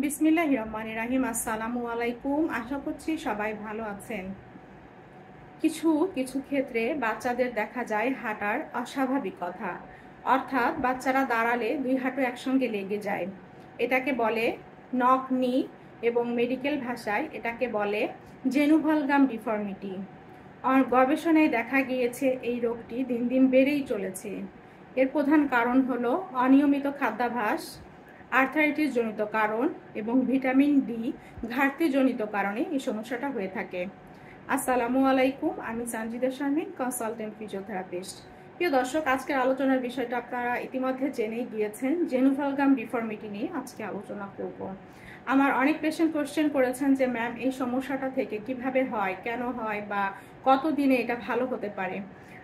বিসমিল্লাহির রহমানির রহিম। আসসালামু আলাইকুম। আশা করছি সবাই ভালো আছেন। কিছু কিছু ক্ষেত্রে বাচ্চাদের দেখা যায় হাঁটার অস্বাভাবিকতা, অর্থাৎ বাচ্চারা দাঁড়ালে দুই হাঁটু একসঙ্গে লেগে যায়। এটাকে বলে নক নি এবং মেডিকেল ভাষায় এটাকে বলে জেনুভালগাম ডিফর্মিটি। গবেষণায় দেখা গিয়েছে এই রোগটি দিন দিন বেড়েই চলেছে। এর প্রধান কারণ হলো অনিয়মিত খাদ্যাভ্যাস, আর্থারাইটিস জনিত কারণ এবং ভিটামিন ডি ঘাটতি জনিত কারণে এই সমস্যাটা হয়ে থাকে। আসসালামু আলাইকুম, আমি সানজিদা শারমিন, কনসালটেন্ট ফিজিওথেরাপিস্ট। প্রিয় দর্শক, আজকের আলোচনার বিষয়টা আপনারা ইতিমধ্যে জেনেই গিয়েছেন। জেনুভালগাম ডিফর্মিটি নিয়ে আজকে আলোচনা করব। আমার অনেক পেশেন্ট কোশ্চেন করেছেন যে ম্যাম, এই সমস্যাটা থেকে কিভাবে হয়, কেন হয়, বা কতদিনে এটা ভালো হতে পারে।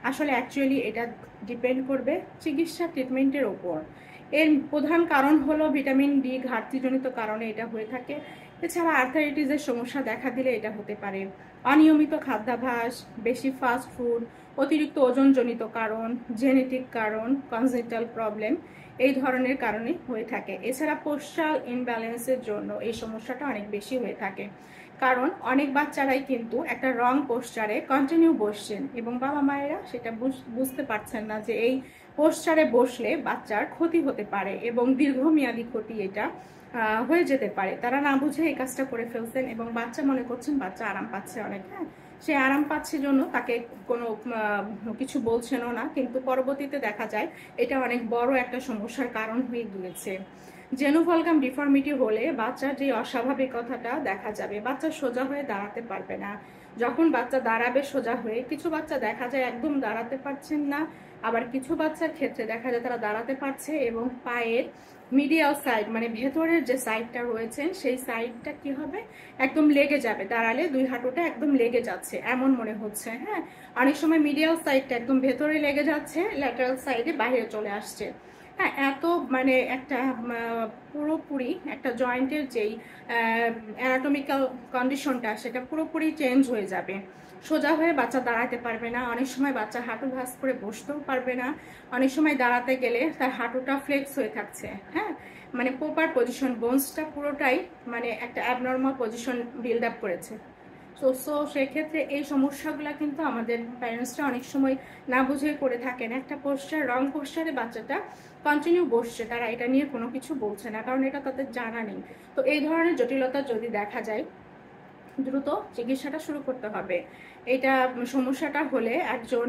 আসলে অ্যাকচুয়ালি এটা ডিপেন্ড করবে চিকিৎসা ট্রিটমেন্টের ওপর। এর প্রধান কারণ হলো ভিটামিন ডি ঘাটতিজনিত কারণে এটা হয়ে থাকে। এছাড়া আর্থারাইটিসের সমস্যা দেখা দিলে এটা হতে পারে। অনিয়মিত খাদ্যাভ্যাস, বেশি ফাস্ট ফুড, অতিরিক্ত ওজনজনিত কারণ, জেনেটিক কারণ, কনজেনিটাল প্রবলেম, এই ধরনের কারণে হয়ে থাকে। এছাড়া পোস্টারাল ইমব্যালেন্সের জন্য এই সমস্যাটা অনেক বেশি হয়ে থাকে। কারণ অনেক বাচ্চারাই কিন্তু একটা রং পোস্টারে কন্টিনিউ বসছেন এবং বাবা মায়েরা সেটা বুঝতে পারছেন না যে এই পোস্টারে বসলে বাচ্চার ক্ষতি হতে পারে এবং দীর্ঘমেয়াদী ক্ষতি এটা হয়ে যেতে পারে। তারা না বুঝে এই কাজটা করে ফেলছেন এবং বাচ্চা মনে করছেন বাচ্চা আরাম পাচ্ছে অনেক। হ্যাঁ, সে আরাম পাচ্ছে জন্য তাকে কোনো কিছু বলছেনও না, কিন্তু পরবর্তীতে দেখা যায় এটা অনেক বড় একটা সমস্যার কারণ হয়ে গিয়েছে। জেনুভালগাম ডিফর্মিটি হলে বাচ্চার যে অস্বাভাবিকতাটা দেখা যাবে, বাচ্চা সোজা হয়ে দাঁড়াতে পারবে না। যখন বাচ্চা দাঁড়াবে সোজা হয়ে, কিছু বাচ্চা দেখা যায় একদম দাঁড়াতে পারছেন না, আবার কিছু বাচ্চার ক্ষেত্রে দেখা যায় তারা দাঁড়াতে পারছে এবং পায়ের মিডিয়াল সাইড মানে ভেতরের যে সাইডটা রয়েছে সেই সাইডটা কি হবে, একদম লেগে যাবে। দাঁড়ালে দুই হাঁটুটা একদম লেগে যাচ্ছে এমন মনে হচ্ছে। হ্যাঁ, অনেক সময় মিডিয়াল সাইডটা একদম ভেতরে লেগে যাচ্ছে, ল্যাটারাল সাইডে বাইরে চলে আসছে। হ্যাঁ, এত মানে একটা পুরোপুরি একটা জয়েন্টের যেই অ্যানাটমিক্যাল কন্ডিশনটা সেটা পুরোপুরি চেঞ্জ হয়ে যাবে। সোজা হয়ে বাচ্চা দাঁড়াতে পারবে না, অনেক সময় বাচ্চা হাঁটু ভাঁজ করে বসতেও পারবে না, অনেক সময় দাঁড়াতে গেলে তার হাঁটুটা ফ্লেক্স হয়ে থাকছে। হ্যাঁ, মানে প্রপার পজিশন, বোনসটা পুরোটাই মানে একটা অ্যাবনর্মাল পজিশন বিল্ড আপ করেছে। সো সেক্ষেত্রে এই সমস্যাগুলো কিন্তু আমাদের প্যারেন্টসরা অনেক সময় না বুঝে করে থাকেন। একটা পোস্টার, রং পোস্টারে বাচ্চাটা কন্টিনিউ বসছে, তারা এটা নিয়ে কোনো কিছু বলছে না, কারণ এটা তাদের জানা নেই। তো এই ধরনের জটিলতা যদি দেখা যায়, দ্রুত চিকিৎসাটা শুরু করতে হবে। এটা সমস্যাটা হলে একজন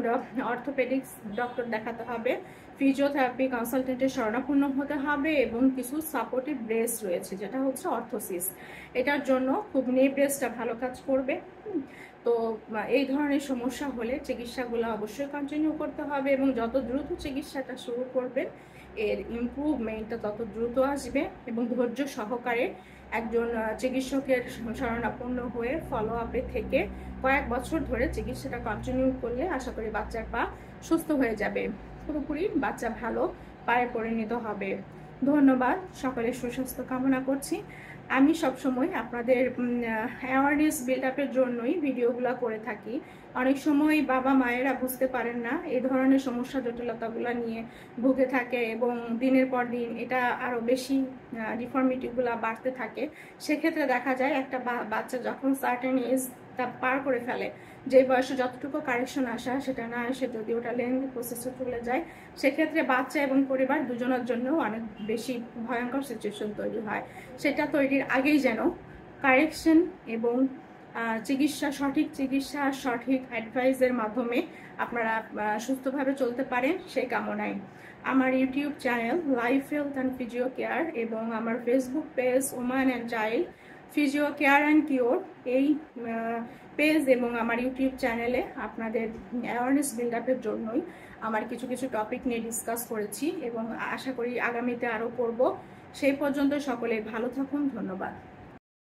অর্থোপেডিক্স ডক্টর দেখাতে হবে, ফিজিওথেরাপি কনসালটেন্টের শরণাপন্ন হতে হবে এবং কিছু সাপোর্টিভ ব্রেস রয়েছে যেটা হচ্ছে অর্থোসিস। এটার জন্য খুব নে ব্রেসটা ভালো কাজ করবে। তো এই ধরনের সমস্যা হলে চিকিৎসাগুলো অবশ্যই কন্টিনিউ করতে হবে এবং যত দ্রুত চিকিৎসাটা শুরু করবেন এর ইমপ্রুভমেন্টটা তত দ্রুত আসবে এবং ধৈর্য সহকারে একজন চিকিৎসকের শরণাপন্ন হয়ে ফলো আপে থেকে কয়েক বছর ধরে চিকিৎসাটা কন্টিনিউ করলে আশা করি বাচ্চার পা সুস্থ হয়ে যাবে, পুরোপুরি বাচ্চা ভালো পায়ে পরিণত হবে। ধন্যবাদ, সকলের সুস্বাস্থ্য কামনা করছি। আমি সবসময় আপনাদের অ্যাওয়ারনেস বিল্ড আপের জন্যই ভিডিওগুলো করে থাকি। অনেক সময় বাবা মায়েরা বুঝতে পারেন না, এই ধরনের সমস্যা জটিলতাগুলো নিয়ে ভুগে থাকে এবং দিনের পর দিন এটা আরও বেশি ডিফর্মিটিগুলো বাড়তে থাকে। সেক্ষেত্রে দেখা যায় একটা বাচ্চা যখন সার্টেন এজটা পার করে ফেলে, যে বয়সে যতটুকু কারেকশন আসা সেটা না এসে যদি ওটা লেন্থি প্রসেসে চলে যায়, সেক্ষেত্রে বাচ্চা এবং পরিবার দুজনের জন্য অনেক বেশি ভয়ঙ্কর সিচুয়েশন তৈরি হয়। সেটা তৈরির আগেই যেন কারেকশন এবং চিকিৎসা, সঠিক চিকিৎসা, সঠিক অ্যাডভাইসের মাধ্যমে আপনারা সুস্থভাবে চলতে পারেন, সেই কামনায়। আমার YouTube channel life health and physio care এবং আমার Facebook page woman and child physio care and cure, এই পেজ এবং আমার ইউটিউব চ্যানেলে আপনাদের অ্যাওয়ারনেস বিল্ড আপের জন্যই আমার কিছু কিছু টপিক নিয়ে ডিসকাস করেছি এবং আশা করি আগামীতে আরও করব। সেই পর্যন্ত সকলে ভালো থাকুন। ধন্যবাদ।